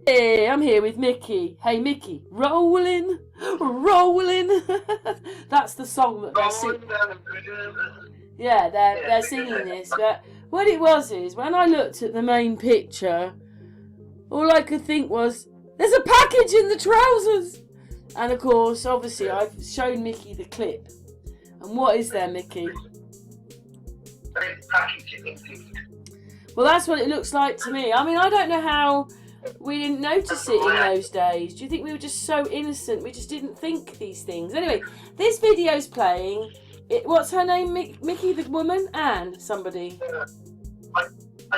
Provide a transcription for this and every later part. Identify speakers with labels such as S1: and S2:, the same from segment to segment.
S1: Hey, I'm here with Mickey. Hey, Mickey, rolling, rolling. That's the song that they're singing. Yeah, they're singing this. But what it was is, when I looked at the main picture, all I could think was, there's a package in the trousers. And of course, obviously, I've shown Mickey the clip. And what is there, Mickey? Well, that's what it looks like to me. I mean, I don't know how we didn't notice it in those days. Do you think we were just so innocent? We just didn't think these things. Anyway, this video's playing. What's her name? Mickey, the woman? Anne, somebody.
S2: I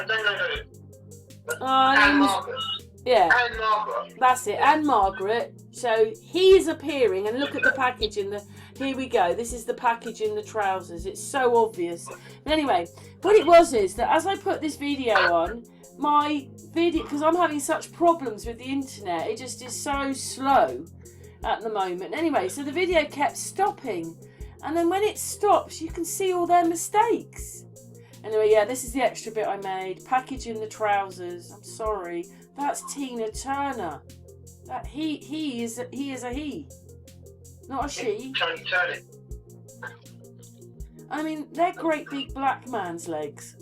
S2: don't know who.
S1: Anne
S2: Margaret.
S1: Yeah.
S2: Anne Margaret.
S1: That's it, Anne Margaret. So he's appearing, and look at the package in the. Here we go. This is the package in the trousers. It's so obvious. But anyway, what it was is that as I put this video on, my video, because I'm having such problems with the internet, it just is so slow at the moment. Anyway, so the video kept stopping, and then when it stops, you can see all their mistakes. Anyway, yeah, this is the extra bit I made. Package in the trousers. I'm sorry. That's Tina Turner. That he is a he, not a she. I mean, they're great big black man's legs.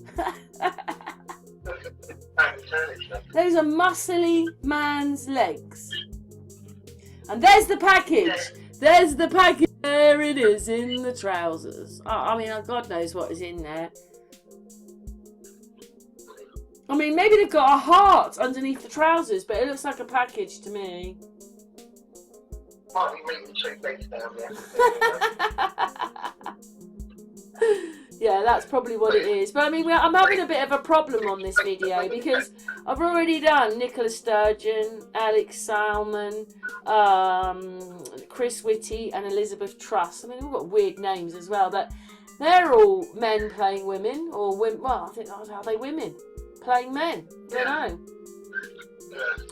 S1: Those are muscly man's legs. And there's the package. There's the package. There it is in the trousers. I mean, God knows what is in there. I mean, maybe they've got a heart underneath the trousers, but it looks like a package to me.
S2: Might be meeting 2 feet down there.
S1: Yeah, that's probably what it is. But I mean, I'm having a bit of a problem on this video because I've already done Nicola Sturgeon, Alex Salmon, Chris Whitty and Elizabeth Truss. I mean, we've got weird names as well, but they're all men playing women, or women. Well, I think, are they women playing men? I don't know.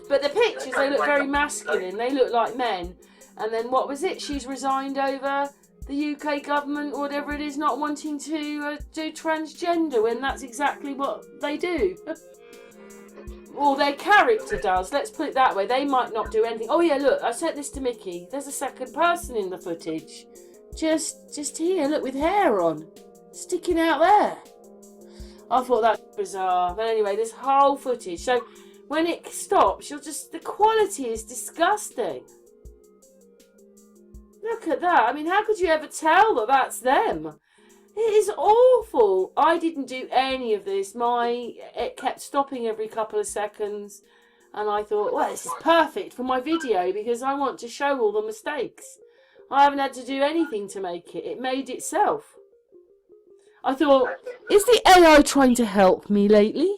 S1: But the pictures, they look very masculine. They look like men. And then what was it? She's resigned over the UK government, or whatever it is, not wanting to do transgender, when that's exactly what they do. Or their character does, let's put it that way. They might not do anything. Oh yeah, look, I sent this to Mickey. There's a second person in the footage. Just here, look, with hair on. Sticking out there. I thought that was bizarre. But anyway, this whole footage. So when it stops, the quality is disgusting. Look at that. I mean, how could you ever tell that that's them? It is awful. I didn't do any of this. It kept stopping every couple of seconds. And I thought, well, this is perfect for my video because I want to show all the mistakes. I haven't had to do anything to make it. It made itself. I thought, is the AI trying to help me lately?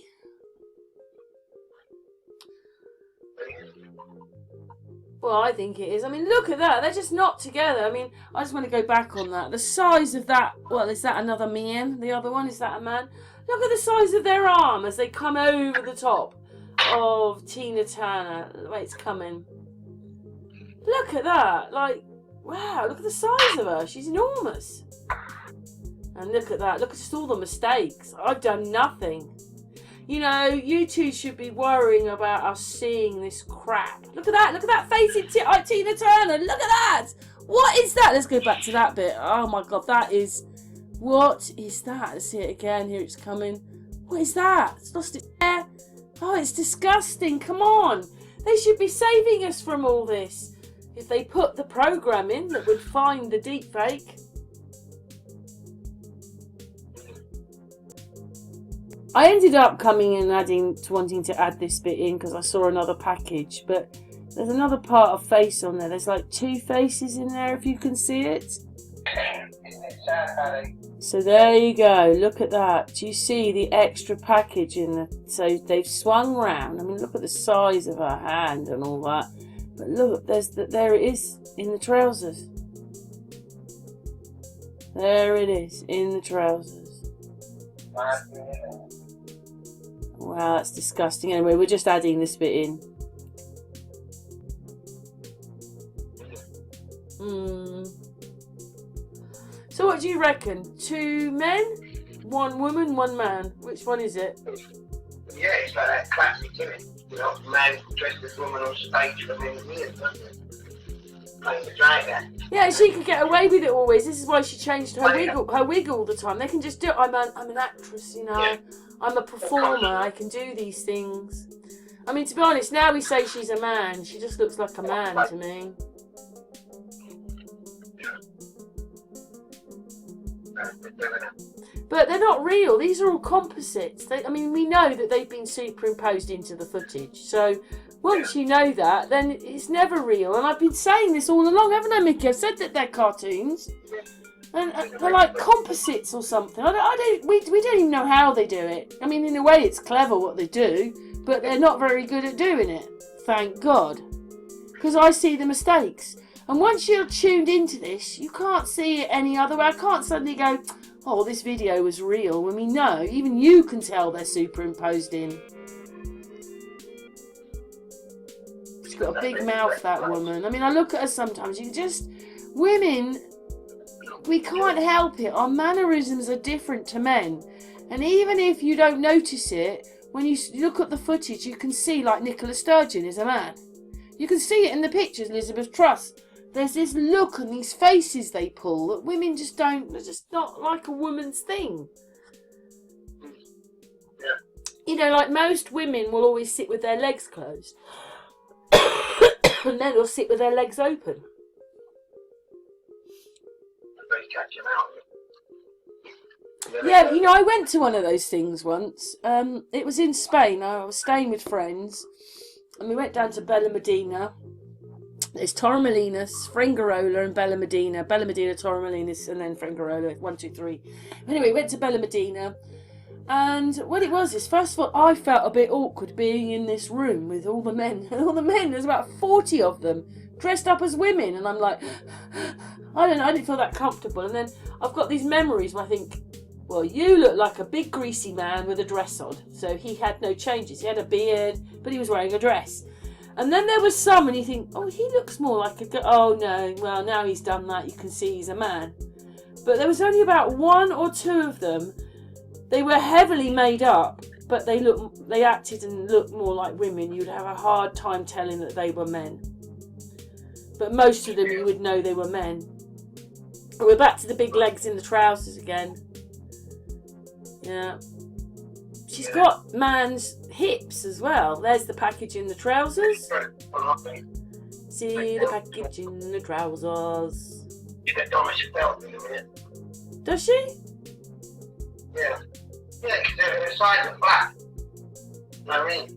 S1: Well, I think it is. I mean, look at that. They're just not together. I mean, I just want to go back on that. The size of that. Well, is that another man? The other one, is that a man? Look at the size of their arm as they come over the top of Tina Turner. Wait, it's coming. Look at that. Like, wow, look at the size of her. She's enormous. And look at that. Look at just all the mistakes. I've done nothing. You know, you two should be worrying about us seeing this crap. Look at that. Look at that face in Tina Turner. Look at that. What is that? Let's go back to that bit. Oh, my God. That is... What is that? Let's see it again. Here it's coming. What is that? It's lost its hair. Oh, it's disgusting. Come on. They should be saving us from all this. If they put the program in that would find the deep fake. I ended up coming in and wanting to add this bit in because I saw another package, but there's another part of face on there. There's like 2 faces in there, if you can see it. So there you go. Look at that. Do you see the extra package in the? So they've swung round. I mean, look at the size of her hand and all that. But look, there it is in the trousers. There it is in the trousers. Wow, that's disgusting. Anyway, we're just adding this bit in. So what do you reckon? 2 men? 1 woman, 1 man? Which one is it?
S2: Yeah, it's like that classic You know, a man dressed as a woman on stage for many years, doesn't it? Playing the drag act.
S1: Yeah, she could get away with it always. This is why she changed her wig all the time. They can just do it. I'm an actress, you know.
S2: Yeah.
S1: I'm a performer. I can do these things. I mean, to be honest, now we say she's a man. She just looks like a man to me. But they're not real. These are all composites. I mean, we know that they've been superimposed into the footage. So once you know that, then it's never real. And I've been saying this all along, haven't I, Mickey? I've said that they're cartoons. And they're like composites or something. We don't even know how they do it. I mean, in a way, it's clever what they do, but they're not very good at doing it. Thank God. Because I see the mistakes. And once you're tuned into this, you can't see it any other way. I can't suddenly go, oh, this video was real. When we know, even you can tell they're superimposed in. She's got a big mouth, that woman. I mean, I look at her sometimes. Women, we can't help it. Our mannerisms are different to men. And even if you don't notice it, when you look at the footage, you can see, like, Nicola Sturgeon is a man. You can see it in the pictures, Elizabeth Truss. There's this look and these faces they pull that women just don't. They're just not like a woman's thing.
S2: Yeah.
S1: You know, like most women will always sit with their legs closed. And men will sit with their legs open.
S2: They catch him out.
S1: Yeah, you know, I went to one of those things once. It was in Spain. I was staying with friends. And we went down to Bella Medina. There's Torremolinos, Fringarola and Bella Medina. Bella Medina, Torremolinos, and then Fringarola. 1, 2, 3. Anyway, went to Bella Medina. And what it was is, first of all, I felt a bit awkward being in this room with all the men. And all the men, there's about 40 of them, dressed up as women. And I'm like, I didn't feel that comfortable. And then I've got these memories where I think, well, you look like a big greasy man with a dress on. So he had no changes. He had a beard, but he was wearing a dress. And then there was some, and you think, oh, he looks more like a girl. Oh, no, well, now he's done that, you can see he's a man. But there was only about 1 or 2 of them. They were heavily made up, but they acted and looked more like women. You'd have a hard time telling that they were men. But most of them, you would know they were men. We're back to the big legs in the trousers again. Yeah. She's got man's hips as well. There's the package in the trousers. See the package in the trousers. Does she?
S2: Yeah. Yeah, because the sides are flat. You know what I mean?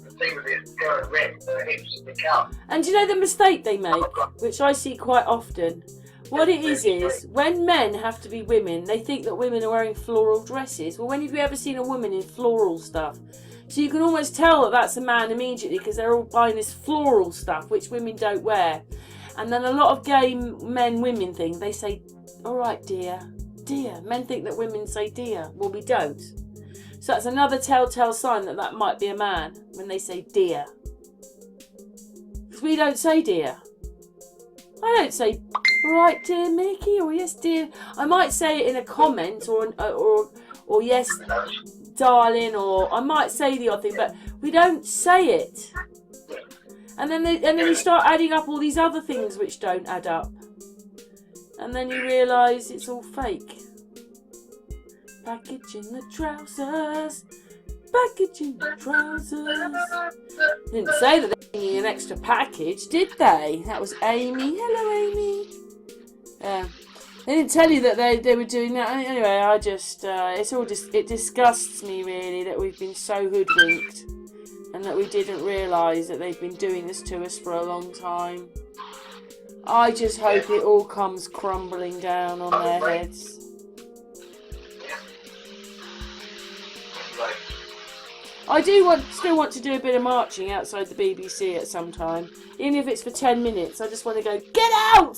S2: The thing with it going red, the hips stick out.
S1: And do you know the mistake they make, which I see quite often? What it is when men have to be women, they think that women are wearing floral dresses. Well, when have you ever seen a woman in floral stuff? So you can almost tell that that's a man immediately because they're all buying this floral stuff, which women don't wear. And then a lot of gay men-women thing, they say, all right, dear, dear. Men think that women say dear. Well, we don't. So that's another telltale sign that that might be a man when they say dear. Because we don't say dear. I don't say, all right, dear Mickey, or yes, dear. I might say it in a comment, or yes, darling, or I might say the odd thing, but we don't say it. And then you start adding up all these other things which don't add up, and then you realise it's all fake. Package in the trousers. Package in the trousers. Didn't say that they needed an extra package, did they? That was Amy. Hello, Amy. They didn't tell you that they were doing that. Anyway, I just it disgusts me really that we've been so hoodwinked and that we didn't realise that they've been doing this to us for a long time. I just hope it all comes crumbling down on their heads. I do still want to do a bit of marching outside the BBC at some time. Even if it's for 10 minutes, I just want to go, get out!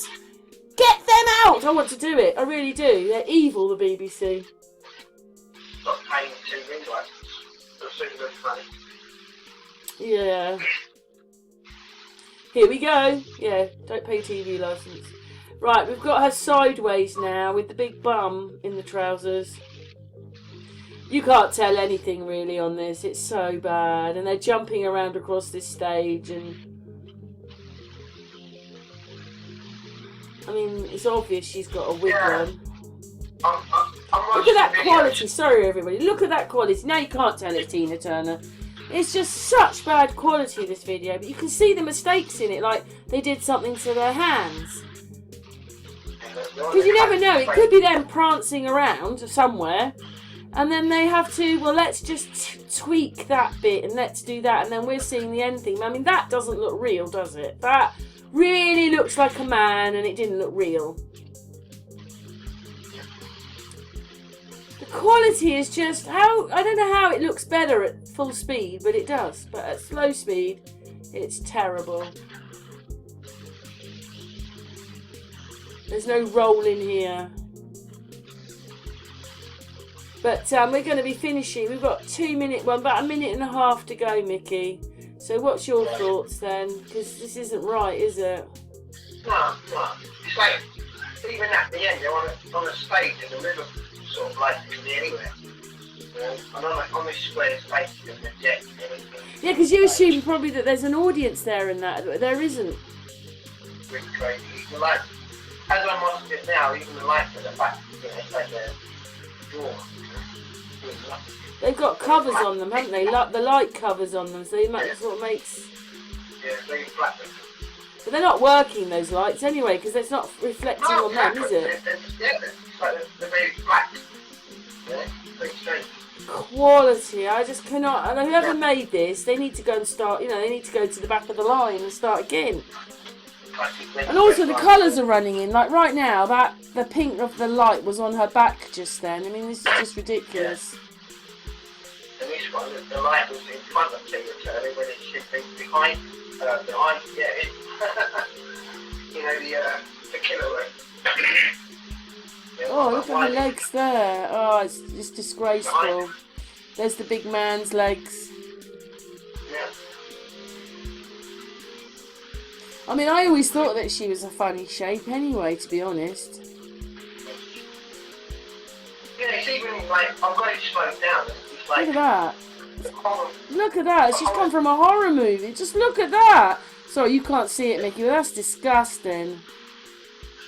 S1: Get them out! I want to do it. I really do. They're evil, the BBC.
S2: Stop paying TV like as soon as it's funny.
S1: Yeah. Here we go. Yeah, don't pay TV licence. Right, we've got her sideways now with the big bum in the trousers. You can't tell anything really on this. It's so bad. And they're jumping around across this stage. And I mean, it's obvious she's got a wig on. Look at that quality. Sorry, everybody. Look at that quality. Now you can't tell it's Tina Turner. It's just such bad quality, this video. But you can see the mistakes in it. Like, they did something to their hands. Because you never know. It could be them prancing around somewhere. And then they have to, well, let's just tweak that bit and let's do that. And then we're seeing the end theme. I mean, that doesn't look real, does it? That really looks like a man and it didn't look real. The quality is just, I don't know how it looks better at full speed, but it does. But at slow speed, it's terrible. There's no roll in here. But we're going to be finishing. We've got 2 minutes, well, about a minute and a half to go, Mickey. So what's your thoughts then? Because this isn't right, is it?
S2: No. It's like, even at the end, they're on a stage in the middle, sort of like it can be anywhere. And on this square space, there's a jet and everything.
S1: Yeah, because you assume probably that there's an audience there in that, but there isn't.
S2: Really crazy. The lights, as I'm watching it now, even the lights at the back, you know, it's like a door.
S1: They've got covers on them, haven't they? The light covers on them, so that's what makes...
S2: Yeah, very flat.
S1: But they're not working, those lights, anyway, because it's not reflecting on them, is it?
S2: Yeah, they're very flat. Yeah, very straight.
S1: Quality, I just cannot... And whoever made this, they need to go and start, you know, they need to go to the back of the line and start again. And also the colours are running in, like right now, the pink of the light was on her back just then. I mean, this is just ridiculous.
S2: Yeah. And this one, the light was in front of Tina Turner when it should be behind, yeah, you know, the killer room. Yeah,
S1: oh, look at her legs there. Oh, it's just disgraceful. There's the big man's legs.
S2: Yeah.
S1: I mean, I always thought that she was a funny shape anyway, to be honest.
S2: Yeah, it's even like, I've got it slowed down. It's like,
S1: look at that. Look at that. She's come from a horror movie. Just look at that. Sorry, you can't see it, Mickey, but that's disgusting.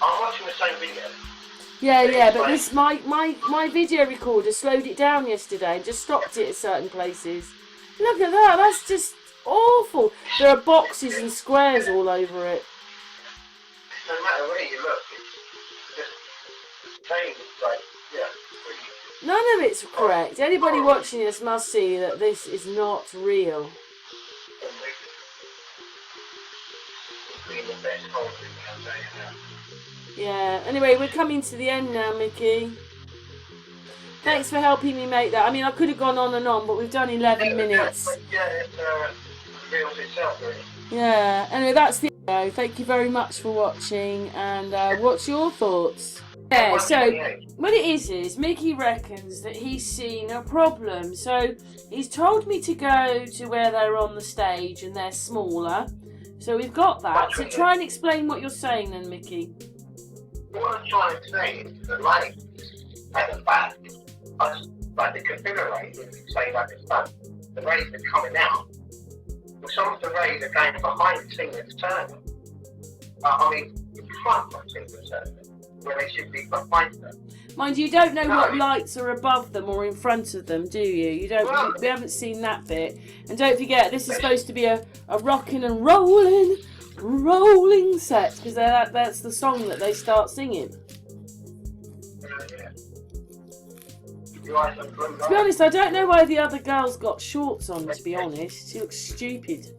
S2: I'm watching the same video.
S1: Yeah, but this my video recorder slowed it down yesterday and just stopped it at certain places. Look at that. That's just... awful. There are boxes and squares all over it.
S2: No matter where you look, it's just saying like, yeah.
S1: None of it's correct. Anybody watching this must see that this is not real. Yeah. Anyway, we're coming to the end now, Mickey. Thanks for helping me make that. I mean, I could have gone on and on, but we've done 11 minutes.
S2: Yeah, it reveals itself, really.
S1: Yeah. Anyway, that's the video. Thank you very much for watching. And what's your thoughts? Yeah, so what it is Mickey reckons that he's seen a problem. So he's told me to go to where they're on the stage and they're smaller. So we've got that. So try and explain what you're saying then, Mickey.
S2: What I'm trying to say is the lights at the back, like the configurator, say like the sun, the rays are coming out. Well, some of the rays are going behind Tina Turner. I mean, in front of Tina Turner, where they should be behind them.
S1: Mind you, don't know what lights are above them or in front of them, do you? You don't. Well, we haven't seen that bit. And don't forget, this is supposed to be a rocking and rolling set, because that's the song that they start singing. To be honest, I don't know why the other girl's got shorts on, to be honest. She looks stupid.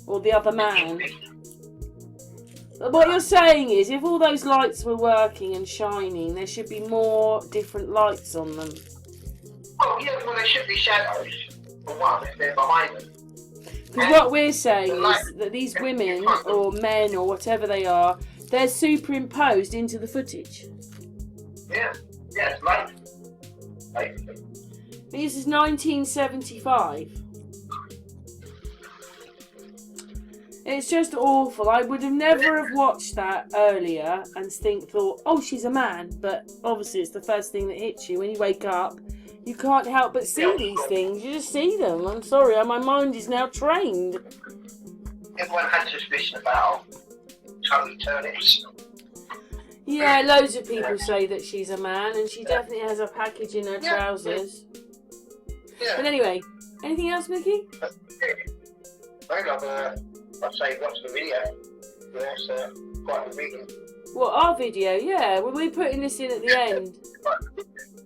S1: Or the other man. But what you're saying is, if all those lights were working and shining, there should be more different lights on them.
S2: Oh, yeah, well, there should be shadows, for one, if they're behind them.
S1: Because what we're saying is that these women, or men, or whatever they are, they're superimposed into the footage.
S2: Yeah, it's light. Basically.
S1: This is 1975. It's just awful. I would have never have watched that earlier and thought, oh, she's a man. But obviously it's the first thing that hits you when you wake up. You can't help but see these things. You just see them. I'm sorry, my mind is now trained.
S2: Everyone had suspicion about Tony Turnips.
S1: Yeah, loads of people say that she's a man, and she definitely has a package in her trousers.
S2: Yeah.
S1: But anyway, anything else, Mickey?
S2: I'd say watch the video. Yeah, it's quite a reading.
S1: What, our video? Yeah, well, we're putting this in at the end.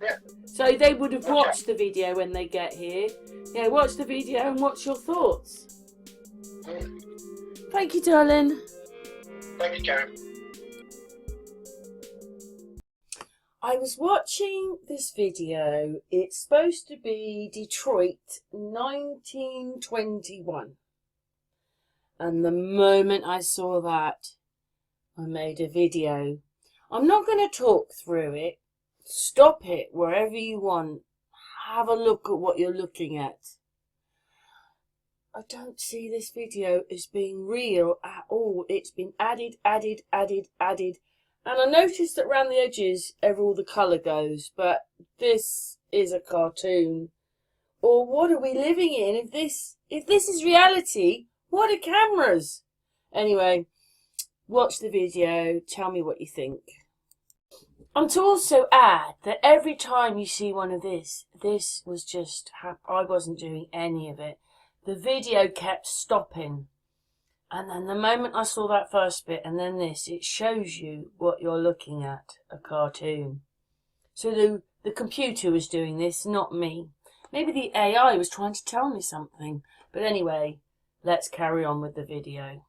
S2: Yeah.
S1: So they would have watched the video when they get here. Yeah, watch the video and what's your thoughts? Thank you, darling.
S2: Thank you, Karen.
S1: I was watching this video. It's supposed to be Detroit 1921. And the moment I saw that, I made a video. I'm not going to talk through it. Stop it wherever you want. Have a look at what you're looking at. I don't see this video as being real at all. It's been added. And I noticed that around the edges, all the colour goes. But this is a cartoon. Or what are we living in? If this is reality, what are cameras? Anyway, watch the video. Tell me what you think. And to also add that every time you see one of this was just, I wasn't doing any of it. The video kept stopping. And then the moment I saw that first bit and then this, it shows you what you're looking at, a cartoon. So the computer was doing this, not me. Maybe the AI was trying to tell me something. But anyway, let's carry on with the video.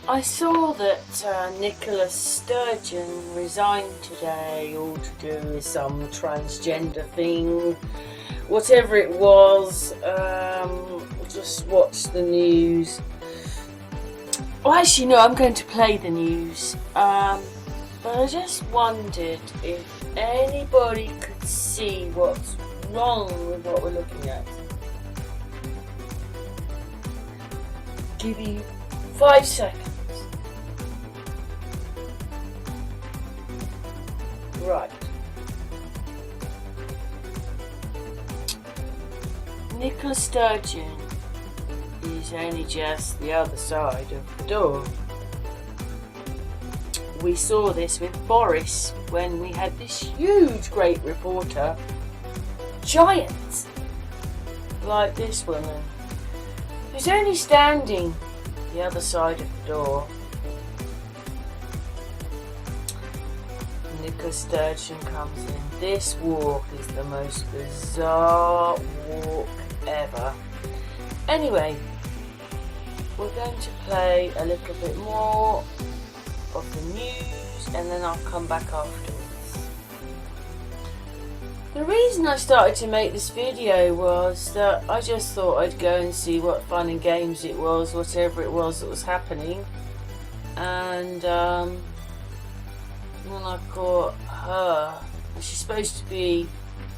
S1: I saw that Nicola Sturgeon resigned today, all to do with some transgender thing, whatever it was. Just watched the news. Well, actually, no, I'm going to play the news. But I just wondered if anybody could see what's wrong with what we're looking at. Give you 5 seconds. Right. Nicola Sturgeon is only just the other side of the door. We saw this with Boris when we had this huge, great reporter, giant, like this woman, who's only standing the other side of the door. Nicola Sturgeon comes in. This walk is the most bizarre walk ever. Anyway, we're going to play a little bit more of the news and then I'll come back afterwards. The reason I started to make this video was that I just thought I'd go and see what fun and games it was, whatever it was that was happening, and then I caught her, and she's supposed to be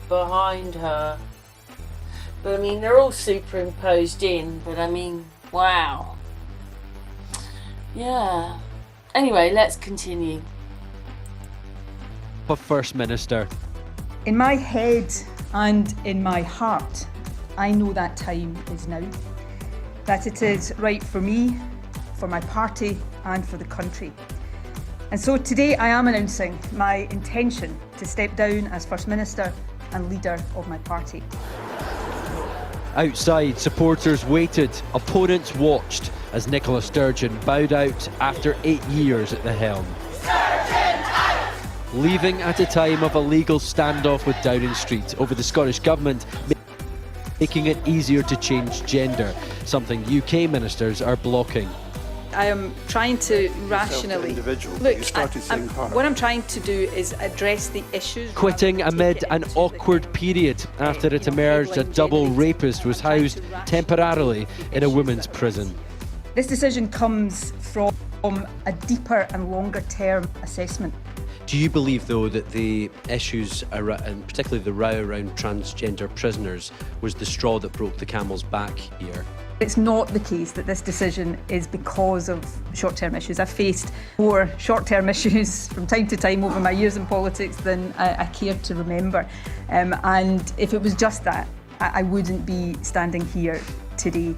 S1: behind her, but I mean they're all superimposed in, but I mean, wow. Yeah. Anyway, let's continue.
S3: For First Minister.
S4: In my head and in my heart, I know that time is now. That it is right for me, for my party and for the country. And so today I am announcing my intention to step down as First Minister and leader of my party.
S3: Outside, supporters waited, opponents watched as Nicola Sturgeon bowed out after 8 years at the helm. Leaving at a time of a legal standoff with Downing Street over the Scottish Government making it easier to change gender, something UK ministers are blocking.
S4: I am trying to rationally look. What I'm trying to do is address the issues.
S3: Quitting amid an awkward period after it emerged a double rapist was housed temporarily in a women's prison.
S4: This decision comes from a deeper and longer term assessment.
S3: Do you believe, though, that the issues, and particularly the row around transgender prisoners, was the straw that broke the camel's back here?
S4: It's not the case that this decision is because of short-term issues. I've faced more short-term issues from time to time over my years in politics than I care to remember. And if it was just that, I wouldn't be standing here today.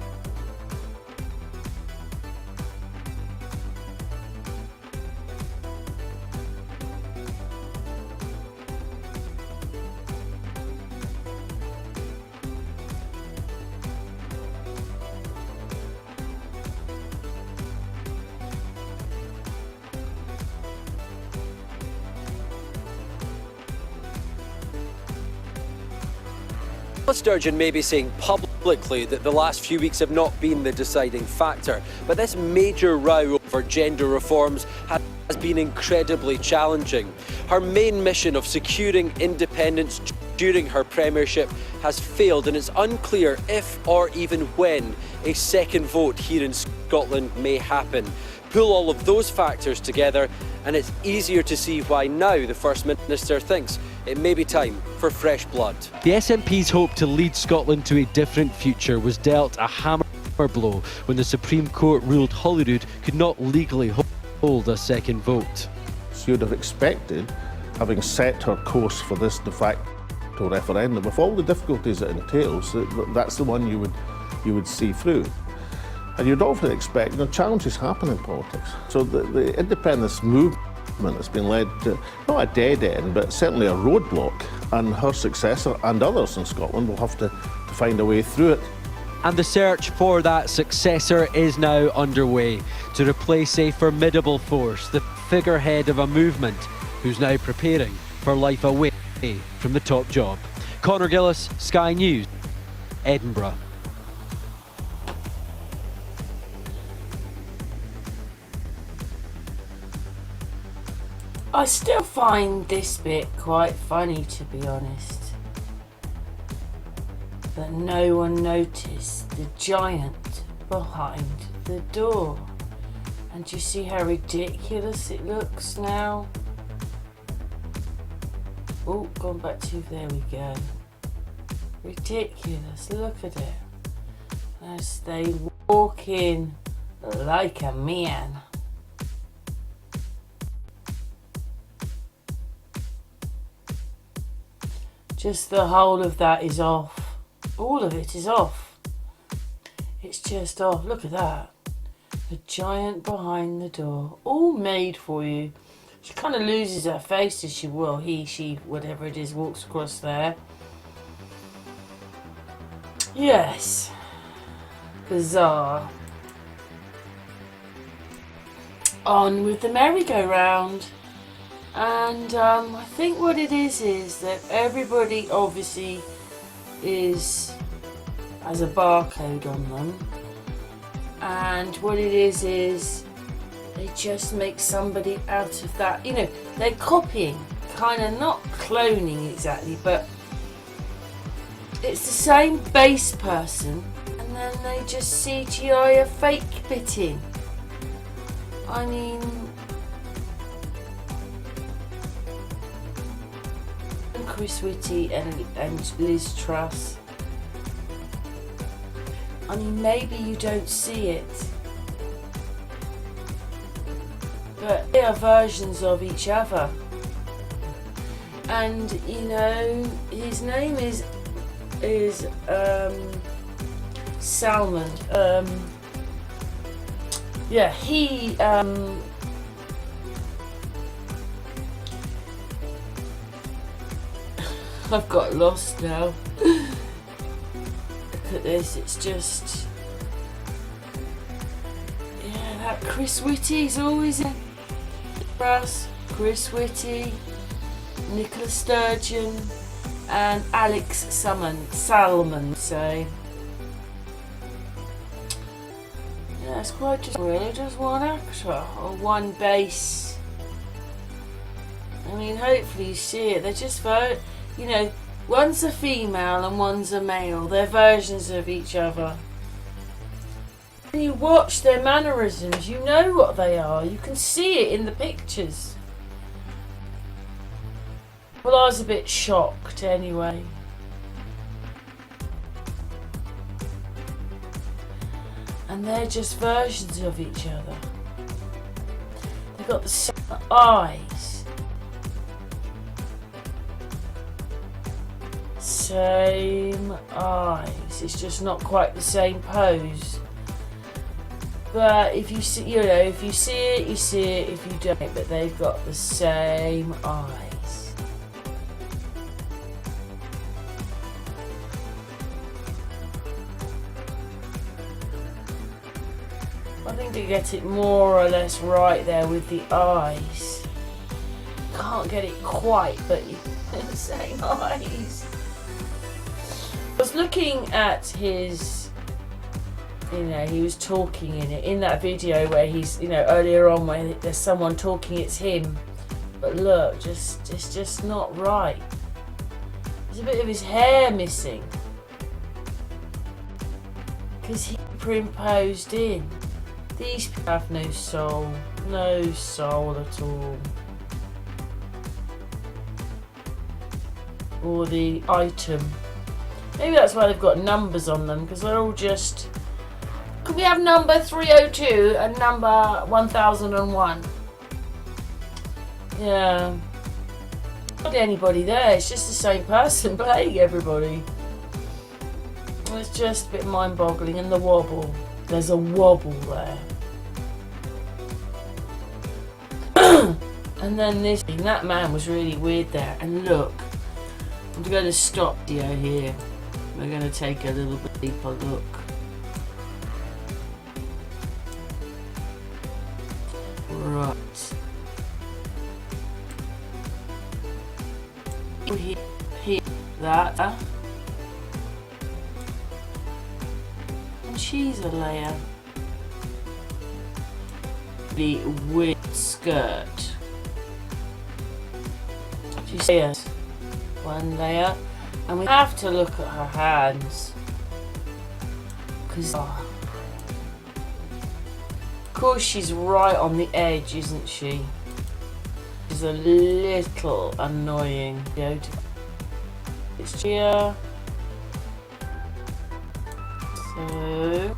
S3: Sturgeon may be saying publicly that the last few weeks have not been the deciding factor, but this major row over gender reforms has been incredibly challenging. Her main mission of securing independence during her premiership has failed, and it's unclear if or even when a second vote here in Scotland may happen. Pull all of those factors together and it's easier to see why now the First Minister thinks it may be time for fresh blood. The SNP's hope to lead Scotland to a different future was dealt a hammer blow when the Supreme Court ruled Holyrood could not legally hold a second vote.
S5: So you'd have expected, having set her course for this de facto referendum, with all the difficulties it entails, that's the one you would see through. And you'd often expect, challenges happen in politics. So the independence movement has been led to, not a dead end, but certainly a roadblock, and her successor and others in Scotland will have to find a way through it.
S3: And the search for that successor is now underway to replace a formidable force, the figurehead of a movement who's now preparing for life away from the top job. Conor Gillis, Sky News, Edinburgh.
S1: I still find this bit quite funny, to be honest. That no one noticed the giant behind the door. And do you see how ridiculous it looks now? Oh, gone back to, there we go. Ridiculous, look at it. As they walk in like a man. Just the whole of that is off. All of it is off. It's just off. Look at that. The giant behind the door. All made for you. She kind of loses her face as she will. He, she, whatever it is, walks across there. Yes. Bizarre. On with the merry-go-round. And I think what it is that everybody obviously has a barcode on them, and what it is they just make somebody out of that. You know, they're copying, kind of, not cloning exactly, but it's the same base person, and then they just CGI a fake bit in. I mean, Chris Whitty and Liz Truss. I mean, maybe you don't see it, but they are versions of each other. And you know, his name is Salman. Yeah, he I've got lost now. Look at this, it's just, yeah, that Chris Whitty's always in. Chris Whitty, Nicola Sturgeon, and Alex Salmon. So yeah, it's quite just really just one actor or one base. I mean, hopefully you see it. They're just you know, one's a female and one's a male. They're versions of each other. When you watch their mannerisms, you know what they are. You can see it in the pictures. Well, I was a bit shocked anyway. And they're just versions of each other. They've got the same eyes. Same eyes. It's just not quite the same pose. But if you see, you know, if you see it, you see it. If you don't, but they've got the same eyes. I think they get it more or less right there with the eyes. Can't get it quite, but the same eyes. I was looking at his, you know, he was talking in that video where he's, you know, earlier on where there's someone talking, it's him. But look, it's just not right. There's a bit of his hair missing. Because he superimposed in. These people have no soul at all. Or the item. Maybe that's why they've got numbers on them, because they're all just... Could we have number 302 and number 1001? Yeah. Not anybody there, it's just the same person playing everybody. It's just a bit mind-boggling. And the wobble. There's a wobble there. And then this thing, that man was really weird there. And look, I'm going to stop video here. We're going to take a little bit deeper look. Right. Here, that. And she's a layer. The weird skirt. You see it? One layer. And we have to look at her hands. Because, of course, she's right on the edge, isn't she? She's a little annoying. It's here. So,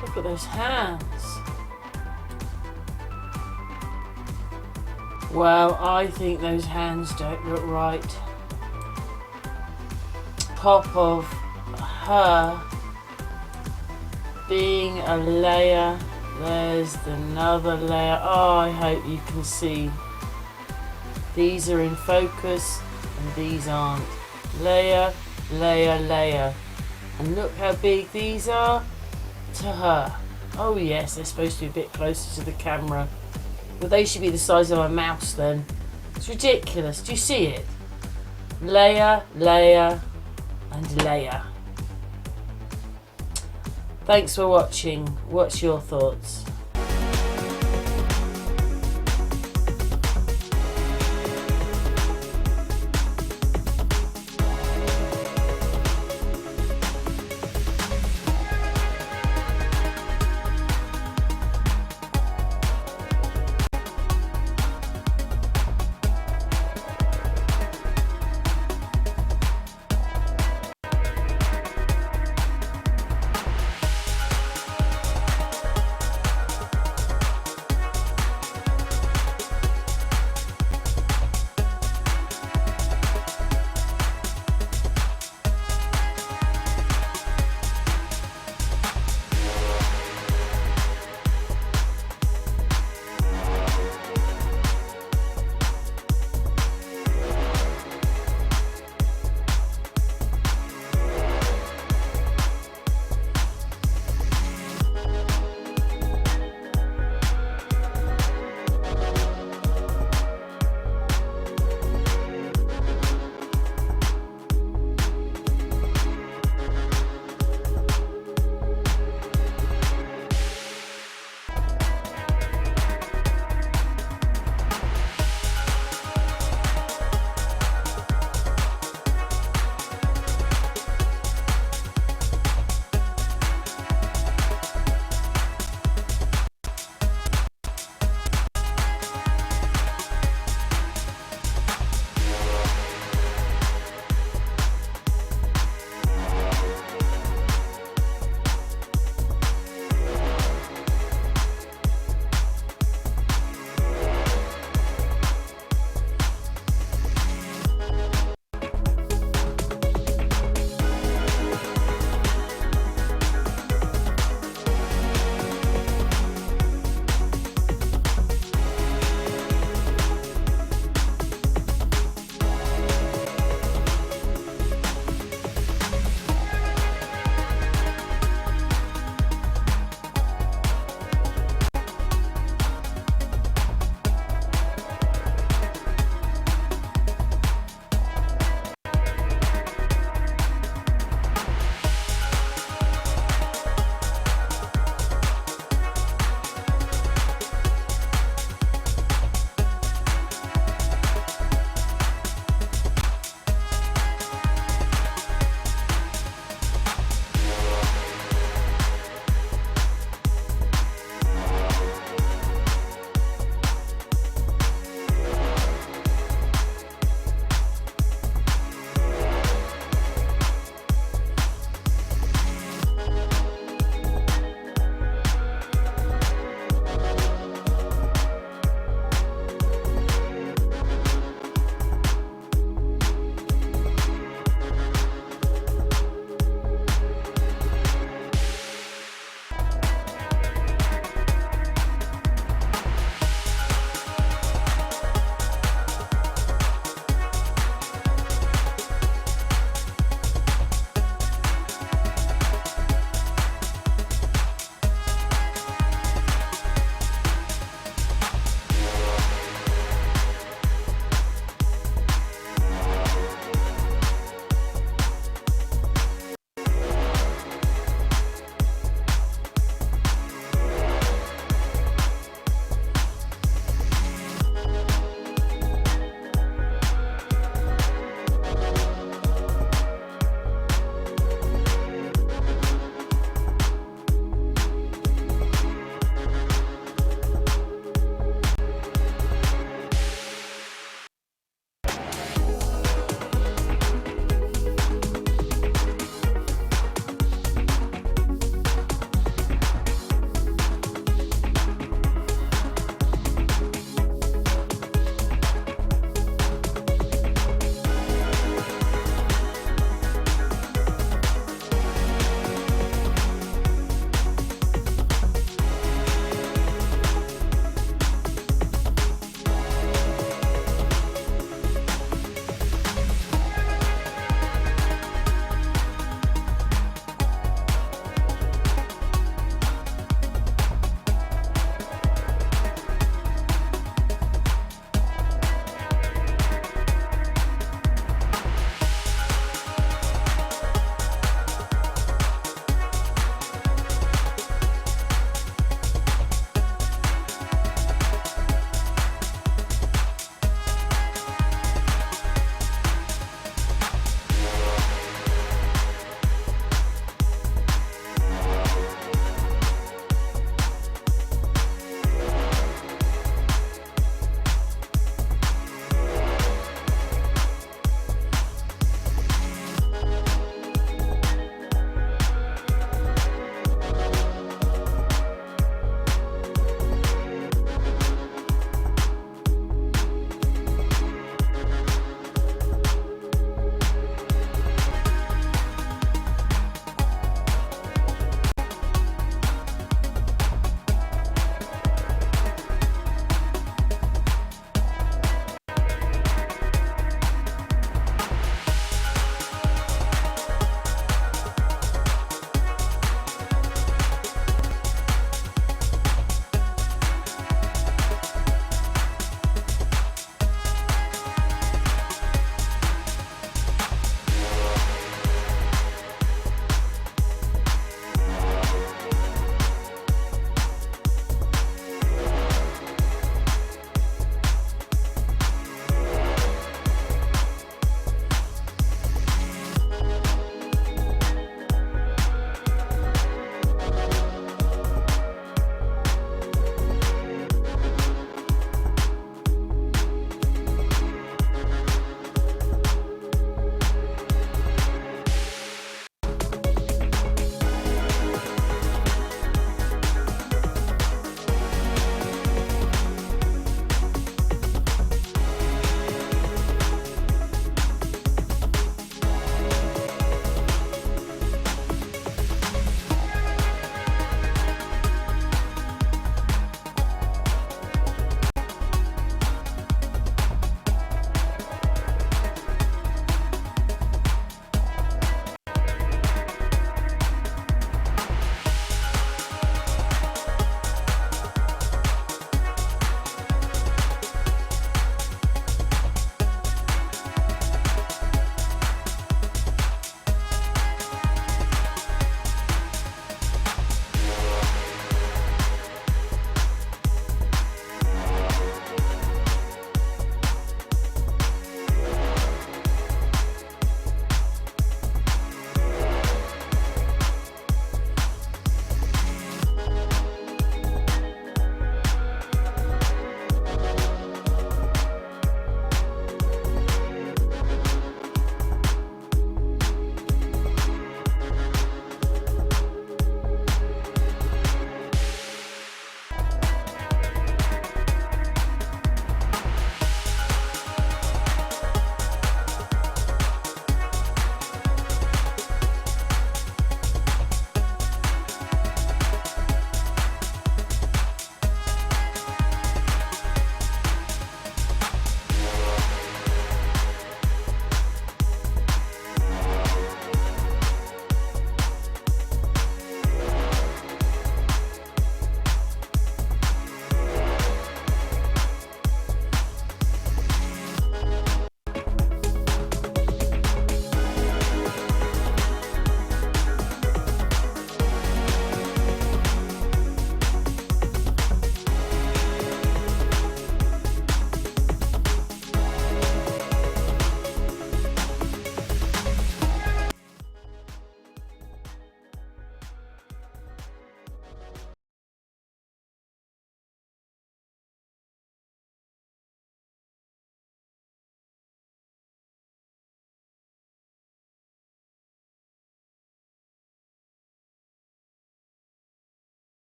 S1: look at those hands. Well, I think those hands don't look right. Top of her being a layer. There's another layer. Oh, I hope you can see. These are in focus and these aren't. Layer, layer, layer. And look how big these are to her. Oh yes, they're supposed to be a bit closer to the camera. But they should be the size of a mouse then. It's ridiculous. Do you see it? Layer, layer, and layer. Thanks for watching. What's your thoughts?